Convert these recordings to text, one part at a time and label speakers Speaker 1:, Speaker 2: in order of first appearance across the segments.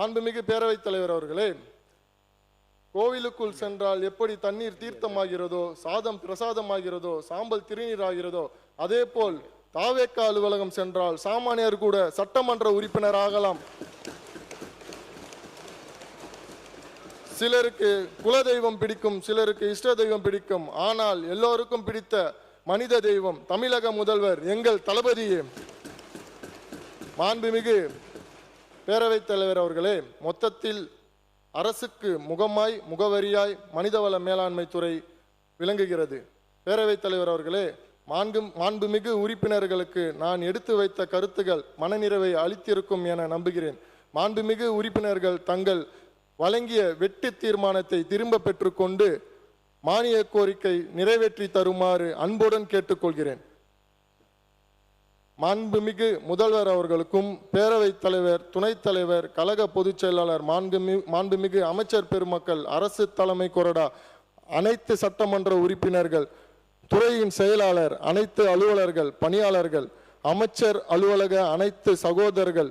Speaker 1: மாண்புமிகு பேரவைத் தலைவர் அவர்களே, கோவிலுக்குள் சென்றால் எப்படி தண்ணீர் தீர்த்தமாகிறதோ, சாதம் பிரசாதமாகிறதோ, சாம்பல் திருநீர் ஆகிறதோ, அதே போல் தாவேக்கா அலுவலகம் சென்றால் சாமானியர் கூட சட்டமன்ற உறுப்பினர் ஆகலாம். சிலருக்கு குலதெய்வம் பிடிக்கும், சிலருக்கு இஷ்ட தெய்வம் பிடிக்கும். ஆனால் எல்லோருக்கும் பிடித்த மனித தெய்வம் தமிழக முதல்வர் எங்கள் தளபதியே. மாண்புமிகு பேரவைத் தலைவர் அவர்களே, மொத்தத்தில் அரசுக்கு முகமாய் முகவரியாய் மனிதவள மேலாண்மை துறை விளங்குகிறது. பேரவைத் தலைவர் அவர்களே, மாண்புமிகு உறுப்பினர்களுக்கு நான் எடுத்து வைத்த கருத்துகள் மனநிறைவை அளித்திருக்கும் என நம்புகிறேன். மாண்புமிகு உறுப்பினர்கள் தங்கள் வழங்கிய வெட்டு தீர்மானத்தை திரும்ப பெற்றுக்கொண்டு மானிய கோரிக்கை நிறைவேற்றி தருமாறு அன்புடன் கேட்டுக்கொள்கிறேன். மாண்புமிகு முதல்வர் அவர்களுக்கும் பேரவைத் தலைவர், துணைத் தலைவர், கழக பொதுச் செயலாளர், மாண்புமிகு அமைச்சர் பெருமக்கள், அரசு தலைமை கொறடா, அனைத்து சட்டமன்ற உறுப்பினர்கள், துறையின் செயலாளர், அனைத்து அலுவலர்கள், பணியாளர்கள், அமைச்சர் அலுவலக அனைத்து சகோதரர்கள்,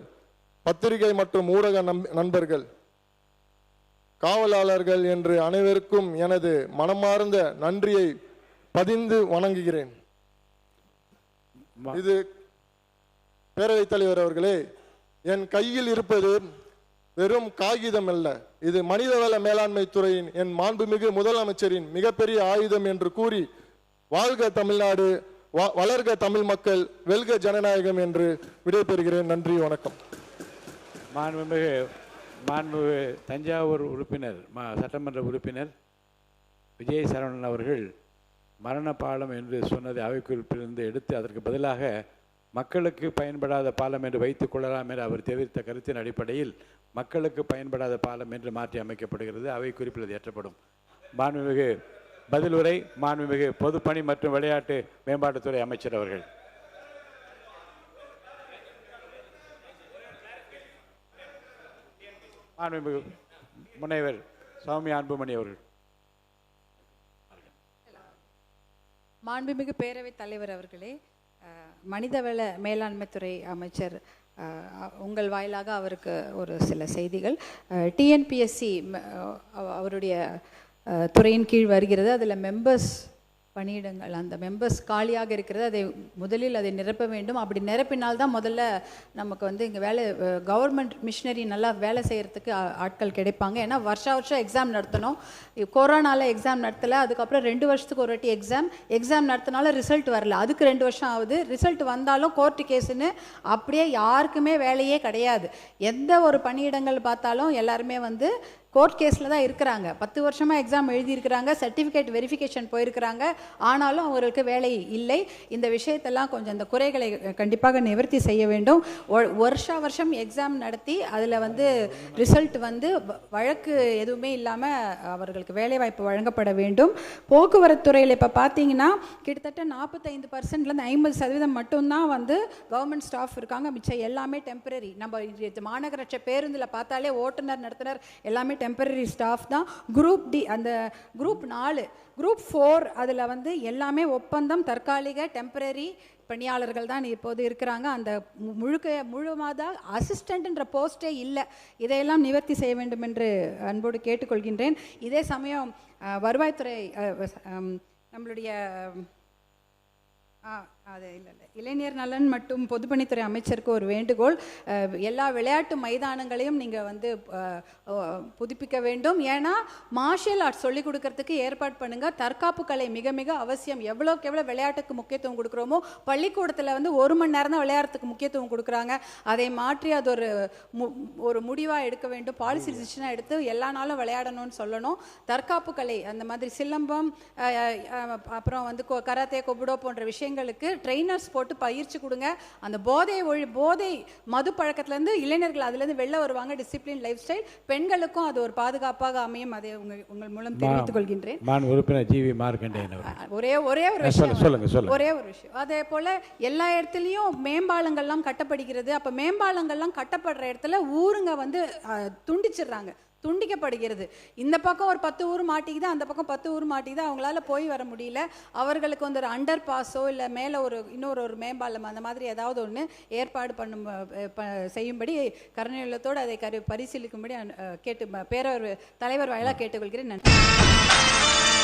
Speaker 1: பத்திரிகை மற்றும் ஊடக நண்பர்கள், காவலாளர்கள் என்று அனைவருக்கும் எனது மனமார்ந்த நன்றியை பதிந்து வணங்குகிறேன். இது பேரவைத் தலைவர் அவர்களே, என் கையில் இருப்பது வெறும் காகிதம் அல்ல, இது மனிதவள மேலாண்மை துறையின் என் மாண்புமிகு முதலமைச்சரின் மிகப்பெரிய ஆயுதம் என்று கூறி, வாழ்க தமிழ்நாடு, வளர்க தமிழ் மக்கள், வெல்க ஜனநாயகம் என்று விடைபெறுகிறேன். நன்றி, வணக்கம்.
Speaker 2: மாண்புமிகு தஞ்சாவூர் உறுப்பினர், சட்டமன்ற உறுப்பினர் விஜய் சரவணன் அவர்கள் மரண பாலம் என்று சொன்னதை அவைக்குறிப்பிலிருந்து எடுத்து அதற்கு பதிலாக மக்களுக்கு பயன்படாத பாலம் என்று வைத்துக் கொள்ளலாம் என்று அவர் தெரிவித்த கருத்தின் அடிப்படையில் மக்களுக்கு பயன்படாத பாலம் என்று மாற்றி அமைக்கப்படுகிறது. அவை குறிப்பில் ஏற்றப்படும். மாண்புமிகு பதிலுரை மாண்புமிகு பொதுப்பணி மற்றும் விளையாட்டு மேம்பாட்டுத்துறை அமைச்சர் அவர்கள். மாண்புமிகு முனைவர் சௌமியா அன்புமணி அவர்கள்.
Speaker 3: மாண்புமிகு பேரவைத் தலைவர் அவர்களே, மனிதவள மேலாண்மைத்துறை அமைச்சர் உங்கள் வாயிலாக அவருக்கு ஒரு சில செய்திகள். டிஎன்பிஎஸ்சி அவருடைய துறையின் கீழ் வருகிறது. அதில் மெம்பர்ஸ் பணியிடங்கள், அந்த மெம்பர்ஸ் காலியாக இருக்கிறது. முதலில் அதை நிரப்ப வேண்டும். அப்படி நிரப்பினால்தான் முதல்ல நமக்கு வந்து இங்கே வேலை, கவர்மெண்ட் மிஷினரி நல்லா வேலை செய்கிறதுக்கு ஆட்கள் கிடைப்பாங்க. ஏன்னா வருஷம் எக்ஸாம் நடத்தணும். கொரோனாவில் எக்ஸாம் நடத்தலை, அதுக்கப்புறம் 2 வருஷத்துக்கு ஒரு வாட்டி எக்ஸாம் நடத்தினாலும் ரிசல்ட் வரல, அதுக்கு 2 வருஷம் ஆகுது. ரிசல்ட் வந்தாலும் கோர்ட்டு கேஸுன்னு அப்படியே யாருக்குமே வேலையே கிடையாது. எந்த ஒரு பணியிடங்கள் பார்த்தாலும் எல்லாருமே வந்து கோர்ட் கேஸில் தான் இருக்கிறாங்க. 10 வருஷமாக எக்ஸாம் எழுதியிருக்கிறாங்க, சர்டிஃபிகேட் வெரிஃபிகேஷன் போயிருக்கிறாங்க, ஆனாலும் அவங்களுக்கு வேலை இல்லை. இந்த விஷயத்தெல்லாம் கொஞ்சம் இந்த குறைகளை கண்டிப்பாக நிவர்த்தி செய்ய வேண்டும். வருஷம் எக்ஸாம் நடத்தி அதில் வந்து ரிசல்ட் வந்து வழக்கு எதுவுமே இல்லாமல் அவர்களுக்கு வேலைவாய்ப்பு வழங்கப்பட வேண்டும். போக்குவரத்து துறையில் இப்போ பார்த்தீங்கன்னா கிட்டத்தட்ட 45%லேருந்து 50% மட்டும்தான் வந்து கவர்மெண்ட் ஸ்டாஃப் இருக்காங்க. மிச்சம் எல்லாமே டெம்பரரி. நம்ம மாநகராட்சி பேருந்தில் பார்த்தாலே ஓட்டுநர், நடத்துனர் எல்லாமே டெம்பரரி ஸ்டாஃப் தான். குரூப் டி, அந்த குரூப் 4, குரூப் 4 அதில் வந்து எல்லாமே ஒப்பந்தம், தற்காலிக டெம்பரரி பணியாளர்கள் தான் இப்போது இருக்கிறாங்க. அந்த முழுவதாக அசிஸ்டண்ட்ன்ற போஸ்டே இல்லை. இதையெல்லாம் நிவர்த்தி செய்ய வேண்டும் என்று அன்போடு கேட்டுக்கொள்கின்றேன். இதே சமயம் வருவாய்த்துறை, நம்மளுடைய அது இல்லை இளைஞர் நலன் மற்றும் பொதுப்பணித்துறை அமைச்சருக்கு ஒரு வேண்டுகோள். எல்லா விளையாட்டு மைதானங்களையும் நீங்கள் வந்து புதுப்பிக்க வேண்டும். ஏன்னா மார்ஷியல் ஆர்ட்ஸ் சொல்லிக் கொடுக்கறதுக்கு ஏற்பாடு பண்ணுங்கள். தற்காப்பு கலை மிக மிக அவசியம். எவ்வளோக்கு எவ்வளோ விளையாட்டுக்கு முக்கியத்துவம் கொடுக்குறோமோ, பள்ளிக்கூடத்தில் வந்து 1 மணி நேரம் தான் விளையாட்டுக்கு முக்கியத்துவம் கொடுக்குறாங்க. அதை மாற்றி அது ஒரு முடிவாக எடுக்க வேண்டும். பாலிசி டிசிஷனாக எடுத்து எல்லா நாளும் விளையாடணும்னு சொல்லணும். தற்காப்பு கலை, அந்த மாதிரி சிலம்பம், அப்புறம் வந்து கராத்தே, கொபுடோ போன்ற விஷயங்களுக்கு ட்ரெயினர்ஸ் போட்டு பயிற்சி கொடுங்க. அந்த போதை மது பழக்கத்திலேருந்து இளைஞர்கள் அதுலேருந்து வெளில வருவாங்க. டிசிப்ளின் லைஃப் ஸ்டைல், பெண்களுக்கும் அது ஒரு பாதுகாப்பாக அமையும். அதை உங்கள் மூலம் தெரிவித்துக் கொள்கின்றேன். ஒரே ஒரு விஷயம், அதே போல எல்லா இடத்துலையும் மேம்பாலங்கள்லாம் கட்டப்படுகிறது. அப்போ மேம்பாலங்கள்லாம் கட்டப்படுற இடத்துல ஊருங்க வந்து துண்டிச்சிடுறாங்க. துண்டிக்கப்படுகிறது. இந்த பக்கம் ஒரு 10 ஊர் மாட்டிக்குது, அந்த பக்கம் 10 ஊர் மாட்டிக்குது. அவங்களால போய் வர முடியல. அவர்களுக்கு வந்து ஒரு அண்டர் பாஸோ இல்லை மேலே இன்னொரு மேம்பாலம் அந்த மாதிரி ஏதாவது ஒன்று ஏற்பாடு செய்யும்படி கருணையுள்ளத்தோடு அதை பரிசீலிக்கும்படி கேட்டு தலைவர் வாயிலாக கேட்டுக்கொள்கிறேன். நன்றி.